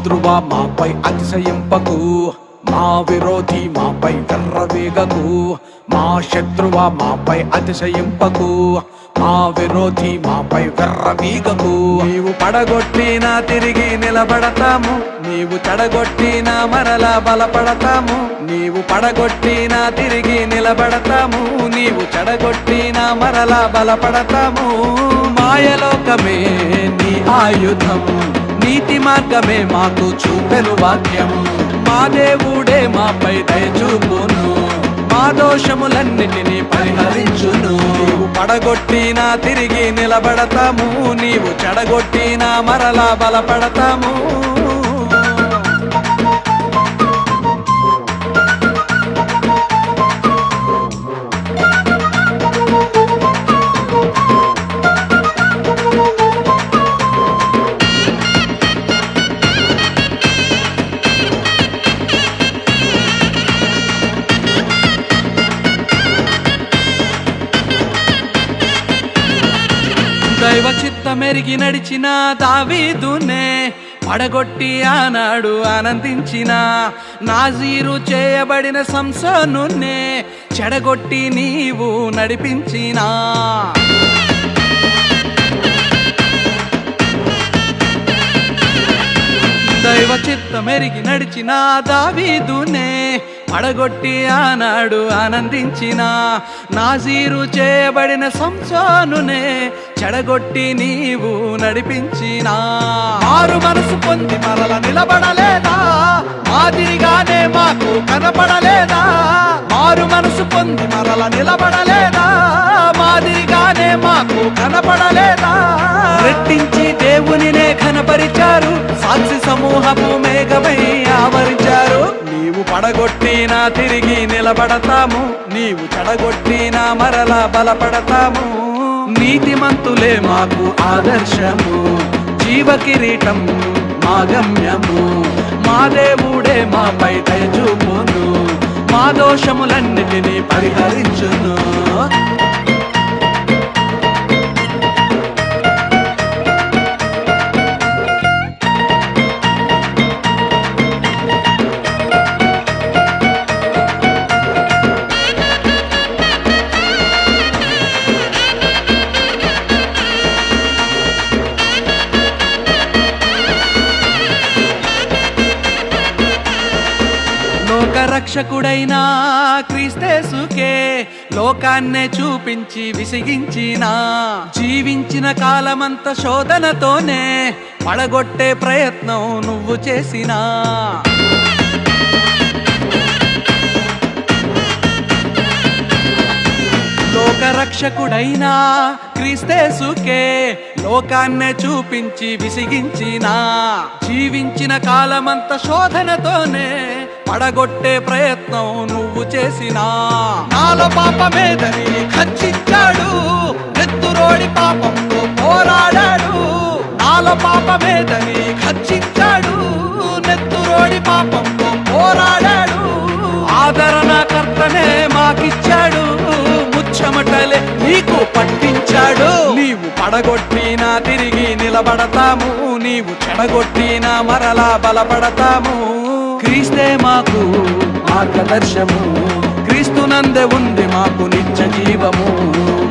శత్రువా మాపై అతిశయింపకు, మా విరోధి మాపై వెర్రవేగకు. మా శత్రువా మాపై అతిశయింపకు, మా విరోధి మాపై వెర్రవీగకు. నీవు పడగొట్టినా తిరిగి నిలబడతాము, నీవు చెడగొట్టినా మరలా బలపడతాము. నీవు పడగొట్టినా తిరిగి నిలబడతాము, నీవు చెడగొట్టినా మరలా బలపడతాము. మాయలోకమే నీ ఆయుధం, నీతి మార్గమే మాకు చూపెను వాక్యం. మా దేవుడే మాపై దయచూపును, మా దోషములన్నిటినీ పరిహరించును. నీవు పడగొట్టినా తిరిగి నిలబడతాము, నీవు చెడగొట్టినా మరలా బలపడతాము. దైవ చిత్తమెరిగి నడిచిన దావీదునే పడగొట్టి ఆనాడు ఆనందించిన, నాజీరు చేయబడిన సంసోనునే చెడగొట్టి నీవు నడిపించినా. దైవ చిత్తమెరిగి నడిచిన దావీదునే పడగొట్టి ఆనాడు ఆనందించిన, నాజీరు చేయబడిన సంసోనునే చెడగొట్టి నీవు నడిపించినా. మారు మనసు పొంది మరల నిలబడలేదా, మాదిరిగానే మాకు కనపడలేదా. మారు మనసు పొంది మరల నిలబడలేదా, మాదిరిగానే మాకు కనపడలేదా. రెట్టించి దేవునినే కనపరిచారు, సాక్షి సమూహపు మేఘమై ఆవరించారు. నీవు పడగొట్టినా తిరిగి నిలబడతాము, నీవు చెడగొట్టినా మరలా బలపడతాము. నీతిమంతులే మాకు ఆదర్శము, జీవ కిరీటం మా గమ్యము. మా దేవుడే మాపై దయచూపును, మా దోషములన్నిటినీ పరిహరించును. రక్షకుడైనా క్రీస్తేసుకే లోకాన్నే చూపించి విసిగించిన, జీవించిన కాలమంత శోధనతోనే పడగొట్టే ప్రయత్నం నువ్వు చేసినా. లోకరక్షకుడైనా క్రీస్తేసుకే లోకాన్నే చూపించి విసిగించిన, జీవించిన కాలమంత శోధనతోనే పడగొట్టే ప్రయత్నం నువ్వు చేసినా. నాలో పాపమేదని ఖర్చించాడు, నెత్తురోడి పాపంతో పోరాడాడు. నాలో పాపమేదని ఖర్చించాడు, నెత్తురోడి పాపంతో పోరాడాడు. ఆదరణకర్తనే మాకిచ్చాడు, ముచ్చమటలే నీకు పట్టించాడు. నీవు పడగొట్టినా తిరిగి నిలబడతాము, నీవు చెడగొట్టినా మరలా బలపడతాము. క్రీస్తే మాకు మార్గదర్శము, క్రీస్తునందే ఉంది మాకు నిత్య జీవము.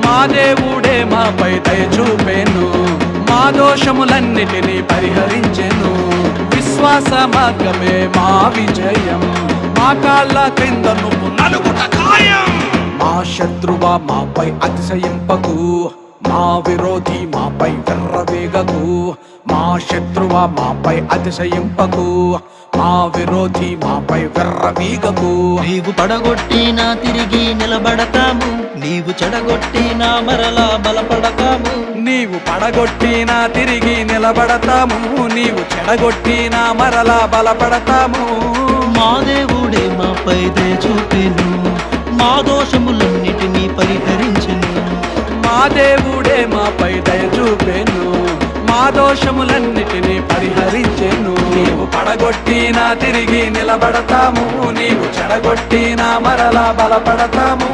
మా దేవుడే మాపై దయచూపెను, మా దోషములన్నిటినీ పరిహరించెను. విశ్వాస మార్గమే మా విజయం, మా కాళ్ళ క్రింద నువ్వు నలుగుట ఖాయం. మా శత్రువా మాపై అతిశయింపకు, మా విరోధి మాపై వెర్రవేగకు. మా శత్రువా మాపై అతిశయింపకు, మా విరోధి మాపై వెర్రవీగకు. నీవు పడగొట్టినా తిరిగి నిలబడతాము, నీవు చెడగొట్టినా మరలా బలపడతాము. నీవు పడగొట్టినా తిరిగి నిలబడతాము, నీవు చెడగొట్టినా మరలా బలపడతాము. మా దేవుడే మాపై దయ చూపెను, మా దోషములన్నిటినీ పరిహరించెను. మా దేవుడే మాపై దయ చూపెను, మా దోషములన్నిటినీ పరిహరించెను. నీవు పడగొట్టినా తిరిగి నిలబడతాము, నీవు చెడగొట్టినా మరలా బలపడతాము.